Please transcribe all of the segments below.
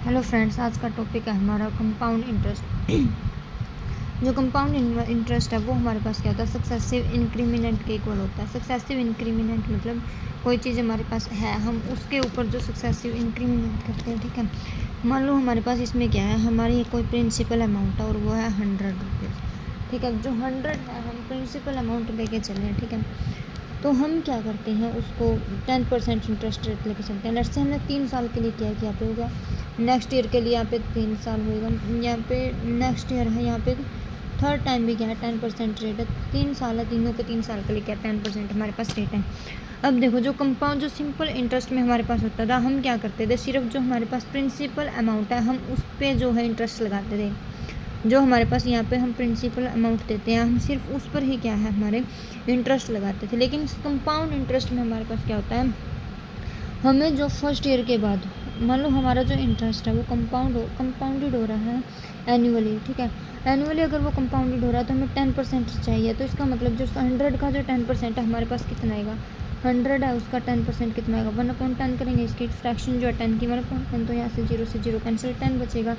Hello friends, आज का topic है हमारा कंपाउंड इंटरेस्ट। जो कंपाउंड इंटरेस्ट है वो हमारे पास क्या होता है, सक्सेसिव इंक्रीमेंट के इक्वल होता है। सक्सेसिव इंक्रीमेंट मतलब कोई चीज़ हमारे पास है, हम उसके ऊपर जो सक्सेसिव इंक्रीमेंट करते हैं, ठीक है। मान लो हमारे पास इसमें क्या है, हमारी कोई प्रिंसिपल अमाउंट है और वो है 100 रुपीज़, ठीक है। जो 100 है हम प्रिंसिपल अमाउंट लेके चले हैं, ठीक है। तो हम क्या करते हैं, उसको 10% इंटरेस्ट रेट लेके चलते हैं। लेट्स से हमने 3 साल के लिए किया है, यहाँ पे होगा नेक्स्ट ईयर के लिए यहाँ पे 3 साल होएगा, यहाँ पे नेक्स्ट ईयर है, यहाँ पे थर्ड टाइम भी क्या है 10% रेट है। 3 साल है, तीनों के 3 साल के लिए क्या 10% हमारे पास रेट है। अब देखो, जो कंपाउंड जो सिंपल इंटरेस्ट में हमारे पास होता था, हम क्या करते थे, सिर्फ जो हमारे पास प्रिंसिपल अमाउंट है हम उस पर जो है इंटरेस्ट लगाते थे। जो हमारे पास यहाँ पे हम प्रिंसिपल अमाउंट देते हैं, हम सिर्फ उस पर ही क्या है हमारे इंटरेस्ट लगाते थे। लेकिन कंपाउंड इंटरेस्ट में हमारे पास क्या होता है, हमें जो फर्स्ट ईयर के बाद मान लो हमारा जो इंटरेस्ट है वो कंपाउंडेड हो रहा है एनुअली, ठीक है। एनुअली अगर वो कंपाउंडेड हो रहा है तो हमें 10% चाहिए। तो इसका मतलब जो 100 का जो 10% है हमारे पास कितना आएगा, 100 है उसका 10% कितना आएगा, 1/10 करेंगे। इसकी फ्रैक्शन जो है 10 की 1/10, तो यहाँ से 0 से 0 कैंसिल, 10 बचेगा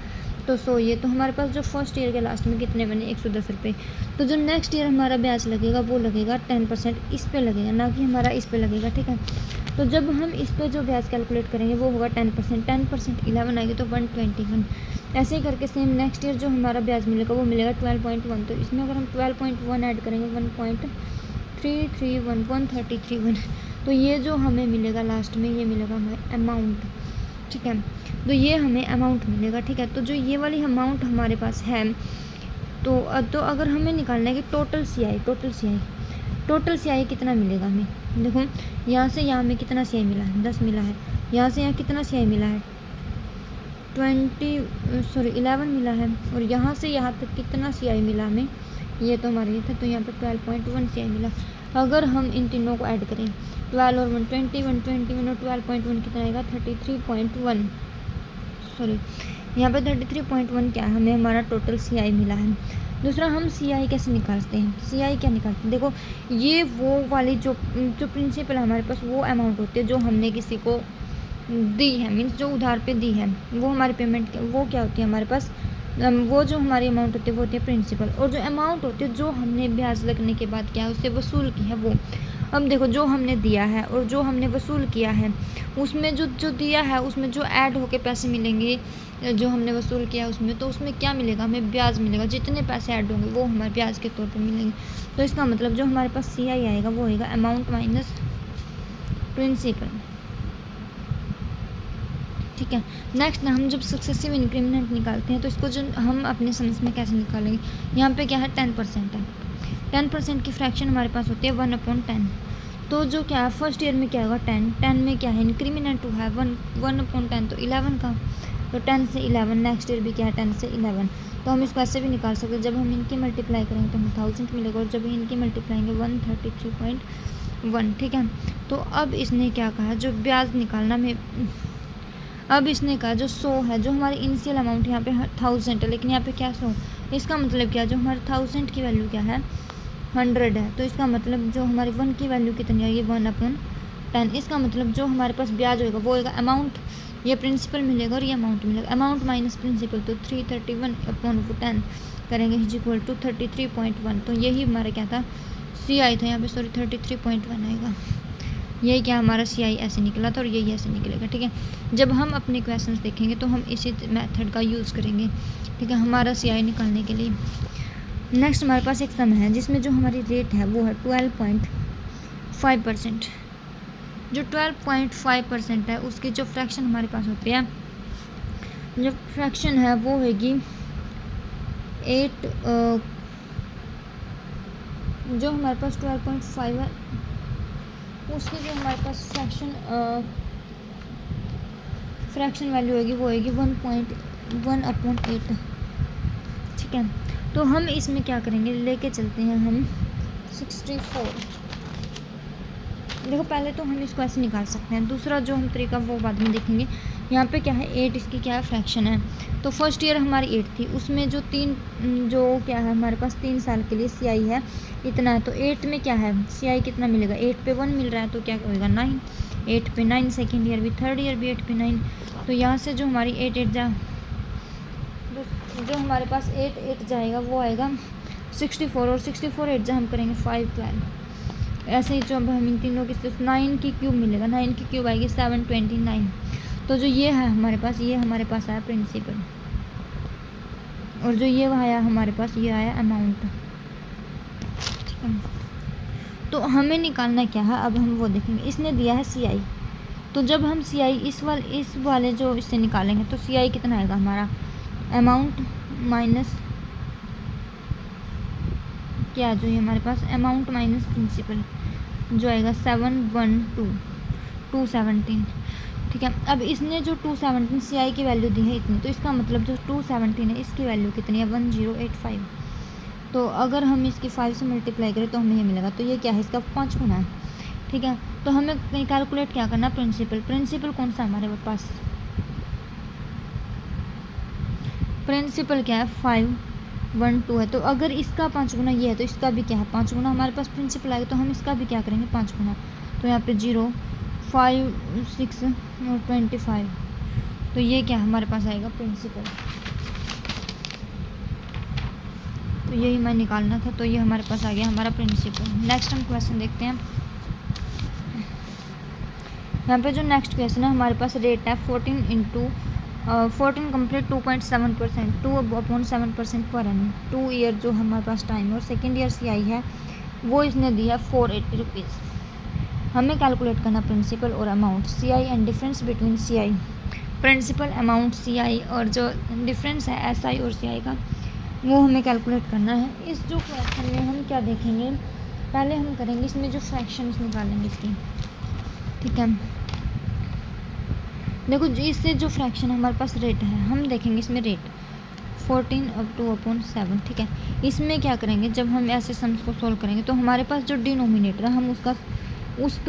तो 100। ये तो हमारे पास जो फर्स्ट ईयर के लास्ट में कितने बने, 110 रुपये। तो जो नेक्स्ट ईयर हमारा ब्याज लगेगा वो लगेगा 10% इस पे लगेगा, ना कि हमारा इस पे लगेगा, ठीक है। तो जब हम इस पे जो ब्याज कैलकुलेट करेंगे वो होगा 10%, 10% 11 आएगी तो 121। ऐसे ही करके सेम नेक्स्ट ईयर जो हमारा ब्याज मिलेगा वो मिलेगा 12.1। तो इसमें अगर हम 12.1 ऐड करेंगे 1.331 तो ये जो हमें मिलेगा लास्ट में, ये मिलेगा हमें अमाउंट, ठीक है। तो ये हमें अमाउंट मिलेगा, ठीक है। तो जो ये वाली अमाउंट हमारे पास है, तो अगर हमें निकालना है कि टोटल सी आई कितना मिलेगा हमें, देखो यहाँ से यहाँ में कितना सी आई मिला है, 10 मिला है। यहाँ से यहाँ कितना सी आई मिला है, 11 मिला है। और यहाँ से यहाँ तक कितना सी आई मिला हमें, ये तो हमारे ये था, तो यहाँ पे 12.1 सी आई मिला। अगर हम इन तीनों को ऐड करें, 12 और 121 और 12.1 कितना आएगा, 33.1, यहाँ पे 33.1 क्या है, हमें हमारा टोटल सी आई मिला है। दूसरा, हम सी आई कैसे निकालते हैं, सी आई क्या निकालते हैं, देखो ये वो वाली जो प्रिंसिपल हमारे पास वो अमाउंट होती है जो हमने किसी को दी है, मीन्स जो उधार पे दी है, वो हमारी पेमेंट वो क्या होती है हमारे पास, वो जो हमारी अमाउंट होती है वो होती है प्रिंसिपल। और जो अमाउंट होती है जो हमने ब्याज लगने के बाद क्या है उससे वसूल की है वो। अब देखो, जो हमने दिया है और जो हमने वसूल किया है, उसमें जो दिया है उसमें जो ऐड होके पैसे मिलेंगे, जो हमने वसूल किया है उसमें, तो उसमें क्या मिलेगा, हमें ब्याज मिलेगा। जितने पैसे ऐड होंगे वो हमारे ब्याज के तौर पर मिलेंगे। तो इसका मतलब जो हमारे पास सी आई आएगा वो होगा अमाउंट माइनस प्रिंसिपल, ठीक है। नेक्स्ट ना, हम जब सक्सेसिव इंक्रीमेंट निकालते हैं तो इसको जो हम अपने समझ में कैसे निकालेंगे, यहाँ पे क्या है 10% है, 10% की फ्रैक्शन हमारे पास होती है 1/10। तो जो क्या है फर्स्ट ईयर में क्या होगा, 10 में क्या है इंक्रीमेंट हुआ है 1/10, तो 11 का, तो 10 से 11, नेक्स्ट ईयर भी क्या है 10 से 11। तो हम इसको ऐसे भी निकाल सकते हैं, जब हम इनकी मल्टीप्लाई करेंगे तो हमें 1000 मिलेगा, और जब इनकी मल्टीप्लाएंगे 133.1, ठीक है। तो अब इसने क्या कहा, जो ब्याज निकालना में, अब इसने कहा जो 100 है, जो हमारी इनिशियल अमाउंट यहाँ पे 1000 है, लेकिन यहाँ पे क्या 100, इसका मतलब क्या, जो हमारे 1000 की वैल्यू क्या है 100 है। तो इसका मतलब जो हमारी 1 की वैल्यू कितनी आएगी 1/10। इसका मतलब जो हमारे पास ब्याज होगा वो होगा अमाउंट, ये प्रिंसिपल मिलेगा और ये अमाउंट मिलेगा, अमाउंट माइनस प्रिंसिपल, तो 331/10 करेंगे इज इक्वल टू 33.1। तो यही हमारा क्या था, सी आई था यहाँ पे, 33.1 आएगा। यही क्या हमारा सी आई ऐसे निकला था और यही ऐसे निकलेगा, ठीक है। जब हम अपने क्वेश्चंस देखेंगे तो हम इसी मेथड का यूज़ करेंगे, ठीक है, हमारा सी आई निकालने के लिए। नेक्स्ट हमारे पास एक सम है जिसमें जो हमारी रेट है वो है 12.5%। जो 12.5% है उसकी जो फ्रैक्शन हमारे पास होती है, जो फ्रैक्शन है वो होगी 8, जो हमारे पास 12.5 है उसकी जो हमारे पास फ्रैक्शन वैल्यू होगी वो होगी 1.1/8, ठीक है। तो हम इसमें क्या करेंगे, लेके चलते हैं हम 64। देखो पहले तो हम इसको ऐसे निकाल सकते हैं, दूसरा जो हम तरीका वो बाद में देखेंगे। यहाँ पे क्या है 8 इसकी क्या है फ्रैक्शन है। तो फर्स्ट ईयर हमारी 8 थी, उसमें जो क्या है हमारे पास 3 साल के लिए CI है इतना है। तो 8 में क्या है CI कितना मिलेगा, 8 पे 1 मिल रहा है तो क्या होगा 9, 8 पे 9, सेकेंड ईयर भी थर्ड ईयर भी 8 पे 9। तो यहाँ से जो हमारी 8 जो हमारे पास 8 जाएगा वो आएगा 64, और 64 8 हम करेंगे 5 12। ऐसे ही जो अब हम इन तीनों की 9 की क्यूब मिलेगा, 9 की क्यूब आएगी 729। तो जो ये है हमारे पास, ये हमारे पास आया प्रिंसिपल, और जो ये आया हमारे पास ये आया अमाउंट। ठीक है, तो हमें निकालना क्या है अब हम वो देखेंगे। इसने दिया है CI, तो जब हम CI इस वाले जो इससे निकालेंगे तो CI कितना आएगा हमारा, अमाउंट माइनस क्या जो ये हमारे पास अमाउंट माइनस प्रिंसिपल जो आएगा 217। ठीक है, अब इसने जो 217 CI की वैल्यू दी है इतनी, तो इसका मतलब जो 217 है इसकी वैल्यू कितनी है 1085। तो अगर हम इसकी 5 से मल्टीप्लाई करें तो हमें ये मिलेगा। तो ये क्या है इसका 5 गुना है। ठीक है, तो हमें कैलकुलेट क्या करना, प्रिंसिपल कौन सा हमारे पास, प्रिंसिपल क्या है 512 है। तो अगर इसका 5 गुना ये है तो इसका भी क्या है 5 गुना हमारे पास प्रिंसिपल आएगा। तो हम इसका भी क्या करेंगे 5 गुना। तो यहाँ पे 0 5 6 और 25, तो ये क्या हमारे पास आएगा प्रिंसिपल। तो यही हमें निकालना था, तो ये हमारे पास आ गया हमारा प्रिंसिपल। नेक्स्ट हम क्वेश्चन देखते हैं। यहाँ पे जो नेक्स्ट क्वेश्चन है हमारे पास रेट है 14 कंप्लीट 2.7%, 2/7% पर एनम, 2 ईयर जो हमारे पास टाइम है, और सेकेंड ईयर CI है वो इसने दिया 480 रुपीज़। हमें कैलकुलेट करना प्रिंसिपल और amount, CI and difference between CI, principal amount CI, और जो डिफरेंस है SI और CI का वो हमें कैलकुलेट करना है। इस जो क्वेश्चन में हम क्या देखेंगे, पहले हम करेंगे इसमें जो फ्रैक्शंस निकालेंगे इसकी। ठीक है, देखो इससे जो फ्रैक्शन हमारे पास रेट है हम देखेंगे इसमें रेट 14/2/7। ठीक है, इसमें क्या करेंगे जब हम ऐसे सम्स को सोल्व करेंगे तो हमारे पास जो डिनोमिनेटर है हम उसका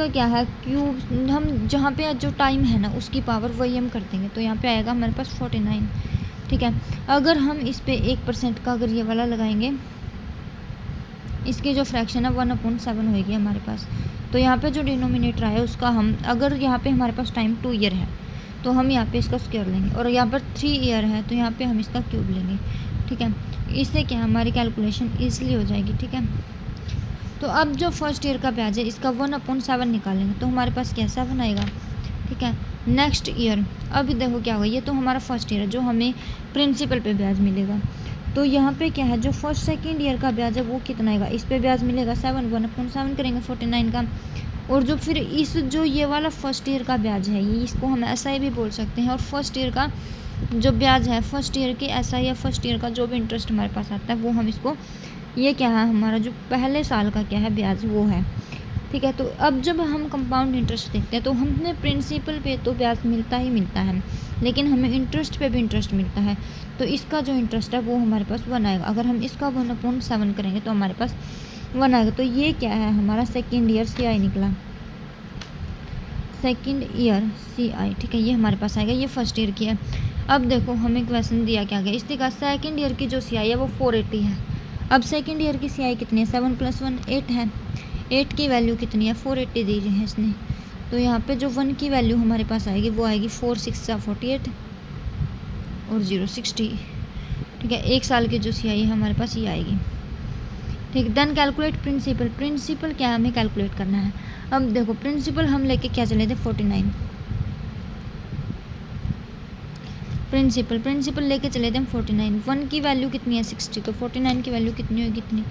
क्या है क्यूब, हम जहाँ पे जो टाइम है ना उसकी पावर वही हम कर देंगे। तो यहाँ पे आएगा हमारे पास 49। ठीक है, अगर हम इस पे 1% का अगर ये वाला लगाएंगे, इसकी जो फ्रैक्शन है 1/7 होगी हमारे पास। तो यहाँ पे जो डिनोमिनेटर है उसका हम, अगर यहाँ पे हमारे पास टाइम 2 ईयर है तो हम यहाँ पे इसका स्क्वायर लेंगे, और यहाँ पर 3 ईयर है तो यहाँ पे हम इसका क्यूब लेंगे। ठीक है, इससे क्या हमारी कैलकुलेशन ईजिली हो जाएगी। ठीक है, तो अब जो फर्स्ट ईयर का ब्याज है इसका 1/7 निकालेंगे तो हमारे पास क्या 7 आएगा। ठीक है, नेक्स्ट ईयर, अब देखो क्या होगा, ये तो हमारा फर्स्ट ईयर है जो हमें प्रिंसिपल पे ब्याज मिलेगा। तो यहाँ पे क्या है जो फर्स्ट सेकेंड ईयर का ब्याज है वो कितना आएगा, इस पे ब्याज मिलेगा 1/7 करेंगे 49 का। और जो फिर इस जो ये वाला फर्स्ट ईयर का ब्याज है ये इसको हम SI भी बोल सकते हैं। और फर्स्ट ईयर का जो ब्याज है, फर्स्ट ईयर के SI या फर्स्ट ईयर का जो भी इंटरेस्ट हमारे पास आता है वो हम इसको, ये क्या है हमारा जो पहले साल का क्या है ब्याज वो है। ठीक है, तो अब जब हम कंपाउंड इंटरेस्ट देखते हैं तो हमें प्रिंसिपल पे तो ब्याज मिलता ही मिलता है, लेकिन हमें इंटरेस्ट पे भी इंटरेस्ट मिलता है। तो इसका जो इंटरेस्ट है वो हमारे पास 1 आएगा। अगर हम इसका 1/7 करेंगे तो हमारे पास 1 आएगा। तो ये क्या है हमारा सेकेंड ईयर CI निकला, सेकेंड ईयर CI। ठीक है, ये हमारे पास आएगा, ये फर्स्ट ईयर की है। अब देखो हमें क्वेश्चन दिया क्या गया, इसके का सेकेंड ईयर की जो CI है वो 480 है। अब सेकेंड ईयर की CI कितनी है, 7 + 1 8 है। 8 की वैल्यू कितनी है 480 दी है इसने। तो यहाँ पे जो 1 की वैल्यू हमारे पास आएगी वो आएगी 4 6 48 और 0 60। ठीक है, 1 साल की जो CI है हमारे पास ये आएगी। ठीक, देन कैलकुलेट प्रिंसिपल क्या हमें कैलकुलेट करना है। अब देखो प्रिंसिपल हम लेके क्या चले थे 49, प्रिंसिपल लेके चले थे हम 49। 1 की वैल्यू कितनी है 60, तो 49 की वैल्यू कितनी होगी, कितनी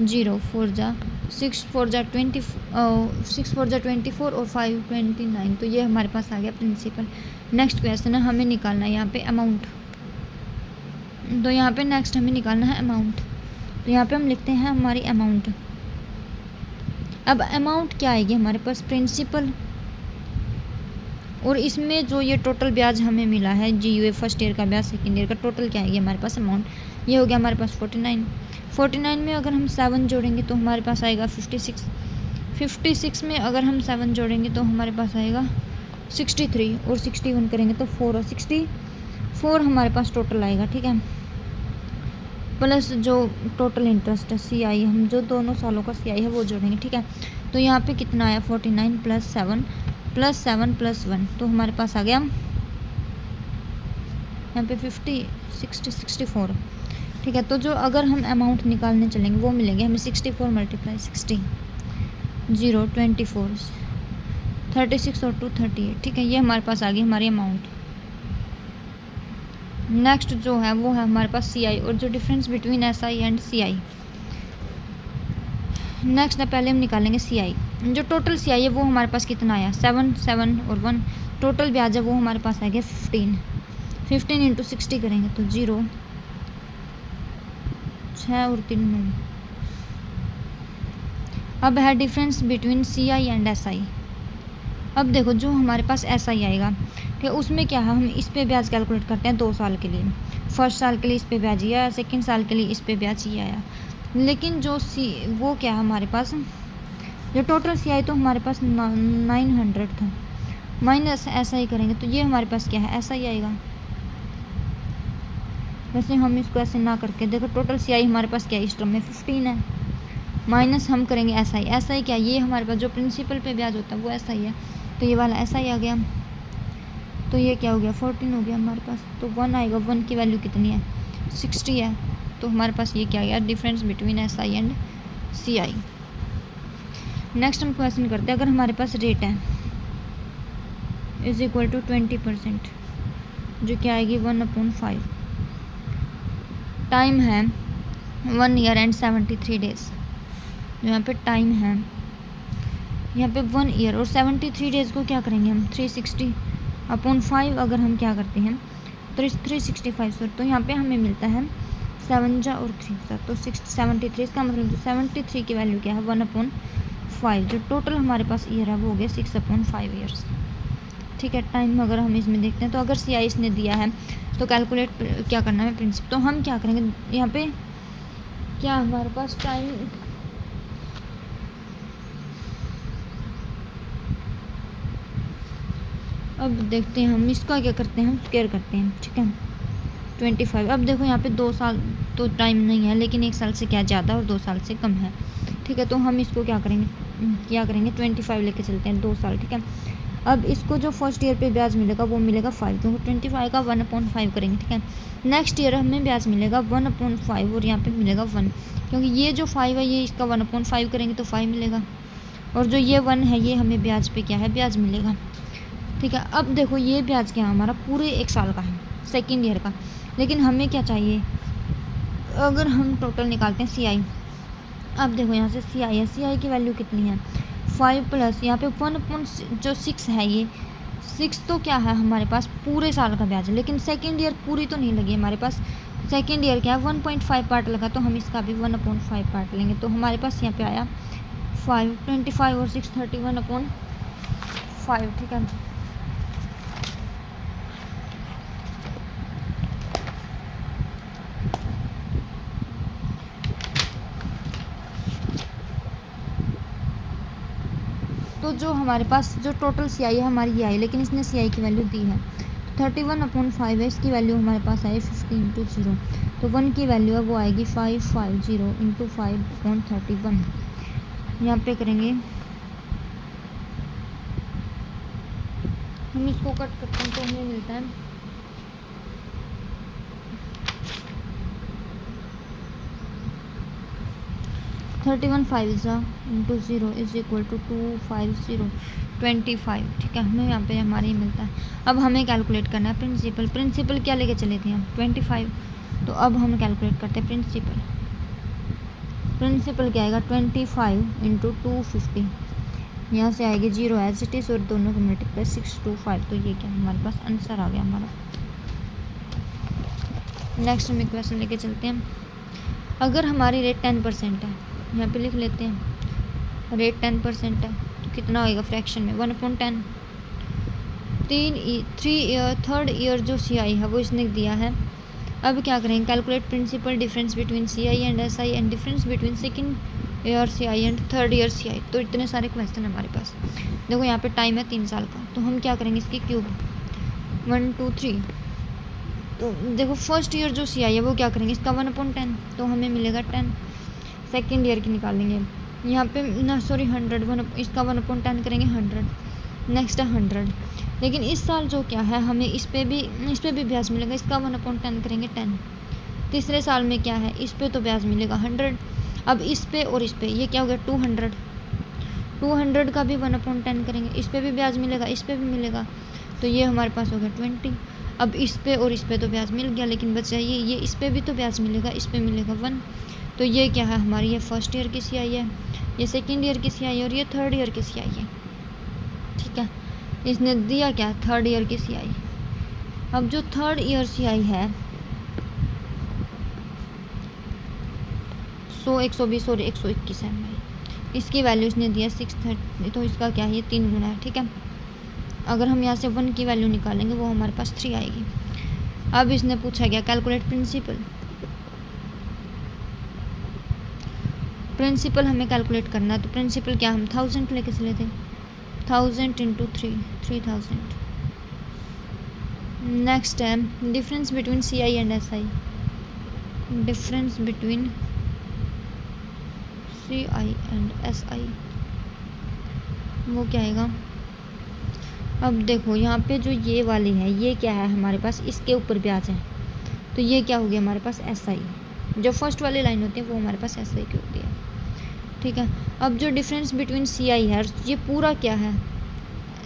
0 4 जा 6 4 जा 20 6 4 जा 24 और 5 29। तो ये हमारे पास आ गया प्रिंसिपल। नेक्स्ट क्वेश्चन है हमें निकालना है यहाँ पे अमाउंट। तो यहाँ पे नेक्स्ट हमें निकालना है अमाउंट। तो यहाँ पे हम लिखते हैं हमारी अमाउंट। अब अमाउंट क्या आएगी हमारे पास प्रिंसिपल, और इसमें जो ये टोटल ब्याज हमें मिला है GUA फर्स्ट ईयर का ब्याज सेकेंड ईयर का टोटल क्या आएगी हमारे पास अमाउंट, ये हो गया हमारे पास 49 में अगर हम 7 जोड़ेंगे तो हमारे पास आएगा 56 में अगर हम 7 जोड़ेंगे तो हमारे पास आएगा 63 और 61 करेंगे तो 4 और 64 हमारे पास टोटल आएगा, ठीक है। प्लस जो टोटल इंटरेस्ट है CI, हम जो दोनों सालों का CI है वो जोड़ेंगे, ठीक है। तो यहाँ पे कितना आया 49 + 7 + 7 + 1, तो हमारे पास आ गया यहाँ पे 50 60 64, ठीक है। तो जो अगर हम अमाउंट निकालने चलेंगे वो मिलेंगे हमें 64 × 60 0 24 36 और 2 38, ठीक है। ये हमारे पास आ गई हमारी अमाउंट। नेक्स्ट जो है वो है हमारे पास CI और जो difference between SI and CI। Next है, पहले हम निकालेंगे CI। जो टोटल CI है वो हमारे पास कितना आया 7 7 और 1, टोटल ब्याज है वो हमारे पास आ गया 15 × 60 करेंगे तो 0 6 और 3 9। अब है difference between CI and SI। अब देखो जो हमारे पास SI आएगा, ठीक है, उसमें क्या है, हम इस पे ब्याज कैलकुलेट करते हैं 2 साल के लिए। फर्स्ट साल के लिए इस पे ब्याज ये आया, सेकंड साल के लिए इस पे ब्याज ये आया। लेकिन जो वो क्या है हमारे पास, जो टोटल CI तो हमारे पास 900 था, माइनस SI करेंगे तो ये हमारे पास क्या है SI आएगा। वैसे हम इसको ऐसे ना करके देखो, टोटल CI हमारे पास क्या है इस टर्म में 15 है, माइनस हम करेंगे SI क्या, ये हमारे पास जो प्रिंसिपल पे ब्याज होता है वो SI है, तो ये वाला SI आ गया। तो ये क्या हो गया 14 हो गया हमारे पास, तो 1 आएगा। 1 की वैल्यू कितनी है 60 है, तो हमारे पास ये क्या आ गया difference between SI and CI। Next हम क्वेश्चन करते हैं, अगर हमारे पास रेट है = 20%, जो क्या आएगी 1/5, टाइम है 1 ईयर एंड 73 डेज। यहाँ पे टाइम है यहाँ पे 1 ईयर और 73 डेज को क्या करेंगे हम 360/5, अगर हम क्या करते हैं 365 सर, तो यहाँ पे हमें मिलता है 7 जा और 3 तो 73, इसका मतलब जो 73 की वैल्यू क्या है 1/5, जो टोटल हमारे पास ईयर है वो हो गया 6/5 ईयर्स, ठीक है। टाइम अगर हम इसमें देखते हैं तो अगर CI इसने दिया है तो कैलकुलेट क्या करना है प्रिंसिपल, तो हम क्या करेंगे यहाँ पे क्या हमारे पास टाइम अब देखते हैं हम इसका क्या करते हैं, हम स्क्वायर करते हैं, ठीक है 25। अब देखो यहाँ पे 2 साल तो टाइम नहीं है, लेकिन 1 साल से क्या ज़्यादा और 2 साल से कम है, ठीक है। तो हम इसको क्या करेंगे 25 लेके चलते हैं 2 साल, ठीक है। अब इसको जो फर्स्ट ईयर पे ब्याज मिलेगा वो मिलेगा 5, क्योंकि 25 का 1/5 करेंगे, ठीक है। नेक्स्ट ईयर हमें ब्याज मिलेगा 1/5 और यहाँ पे मिलेगा 1, क्योंकि ये जो 5 है ये इसका 1/5 करेंगे तो 5 मिलेगा, और जो ये 1 है ये हमें ब्याज पे क्या है ब्याज मिलेगा, ठीक है। अब देखो ये ब्याज क्या हमारा पूरे 1 साल का है सेकेंड ईयर का, लेकिन हमें क्या चाहिए, अगर हम टोटल निकालते हैं CI। अब देखो यहाँ से CI है, CI की वैल्यू कितनी है 5 प्लस यहाँ पे 1/6 है, ये 6 तो क्या है हमारे पास पूरे साल का ब्याज है, लेकिन सेकेंड ईयर पूरी तो नहीं लगी हमारे पास, सेकेंड ईयर क्या है 1.5 पार्ट लगा, तो हम इसका भी 1/5 पार्ट लेंगे, तो हमारे पास यहाँ पे आया 5 25 और 6 31/5, ठीक है। तो जो हमारे पास जो टोटल CI है हमारी ये आई, लेकिन इसने CI की वैल्यू दी है 31/5 है, इसकी वैल्यू हमारे पास आई 50 × 0, तो 1 की वैल्यू है वो आएगी 550 × 5/31। यहाँ पे करेंगे हम इसको कट करते हैं तो हमें मिलता है 31/5 × 0 = 250 25, ठीक है। हमें यहाँ पे हमारे मिलता है। अब हमें कैलकुलेट करना है प्रिंसिपल क्या लेके चले थे हम 25, तो अब हम कैलकुलेट करते हैं प्रिंसिपल क्या आएगा 25 × 250, यहाँ से आएगी 0 एज इट इज़ और दोनों को मल्टीप्लाई 625, तो ये क्या हमारे पास आंसर आ गया हमारा। नेक्स्ट हम एक क्वेश्चन लेके चलते हैं, अगर हमारी रेट 10% है, यहाँ पे लिख लेते हैं रेट 10% है, तो कितना होएगा फ्रैक्शन में 1/10। थर्ड ईयर जो CI है वो इसने दिया है। अब क्या करेंगे calculate principal difference between CI and SI and difference between second year CI and third year CI। तो इतने सारे क्वेश्चन है हमारे पास। देखो यहाँ पे टाइम है 3 साल का, तो हम क्या करेंगे इसकी क्यूब 1 2 3। तो देखो फर्स्ट ईयर जो CI है वो क्या करेंगे, इसका 1/10, तो हमें मिलेगा 10। सेकेंड ईयर की निकालेंगे यहाँ पे ना, सॉरी 100, इसका 1/10 करेंगे 100, नेक्स्ट है 100। लेकिन इस साल जो क्या है, हमें इस पे भी ब्याज मिलेगा, इसका 1/10 करेंगे 10। तीसरे साल में क्या है, इस पे तो ब्याज मिलेगा 100। अब इस पे और इस पे ये क्या हो गया 200 का भी 1/10 करेंगे, इस पे भी ब्याज मिलेगा, इस पे भी मिलेगा, तो ये हमारे पास हो गया 20। अब इस पे और इस पे तो ब्याज मिल गया, लेकिन बचा ये इस पे भी तो ब्याज मिलेगा, इस पे मिलेगा 1। तो ये क्या है हमारी, ये फर्स्ट ईयर की CI है, ये सेकेंड ईयर की CI है और ये थर्ड ईयर की CI है। ठीक है, इसने दिया क्या, थर्ड ईयर की CI। अब जो थर्ड ईयर CI है 100, 120 और 121 है भाई, इसकी वैल्यू इसने दिया 630, तो इसका क्या है, ये 3 गुना है। ठीक है, अगर हम यहाँ से 1 की वैल्यू निकालेंगे वो हमारे पास 3 आएगी। अब इसने पूछा गया कैलकुलेट प्रिंसिपल हमें कैलकुलेट करना है। तो प्रिंसिपल क्या, हम 1000 लेके चले थे, 1000 इंटू 3000। नेक्स्ट है difference between CI and SI। Difference between CI and SI वो क्या आएगा। अब देखो यहाँ पे जो ये वाली है, ये क्या है हमारे पास, इसके ऊपर ब्याज है, तो ये क्या हो गया हमारे पास SI। जो फर्स्ट वाली लाइन होती है वो हमारे पास SI की होती है। ठीक है, अब जो डिफरेंस बिटवीन CI है, ये पूरा क्या है,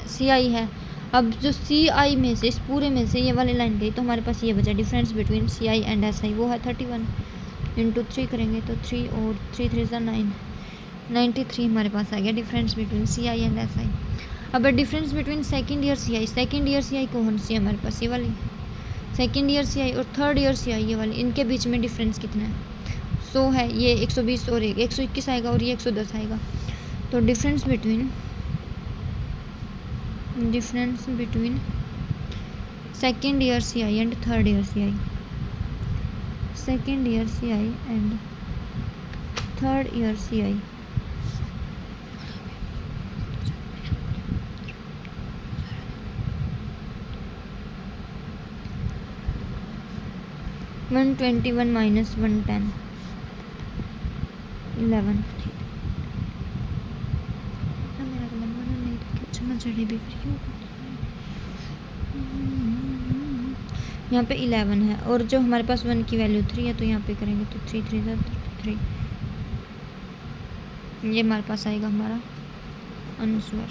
CI है। अब जो CI में से, इस पूरे में से ये वाली लाइन गई, तो हमारे पास ये बचा difference between CI and SI, वो है 31 इंटू 3 करेंगे तो 3 और 3 3 9, 93 हमारे पास आ गया difference between CI and SI। अब difference between second year CI कौन सी है हमारे पास, ये वाली सेकेंड ईयर CI और थर्ड ईयर CI ये वाली, इनके बीच में डिफरेंस कितना है, 100 है, ये 120 और 121 आएगा और ये 110 आएगा। तो difference between second year CI and third year CI, second year CI and third year CI, -121 -110 11। मेरा तो मन बना नहीं था, अच्छा मैं चढ़ी भी क्यों। यहाँ पे 11 है और जो हमारे पास 1 की वैल्यू 3 है, तो यहाँ पे करेंगे तो 3 3 3, ये हमारे पास आएगा हमारा आंसर।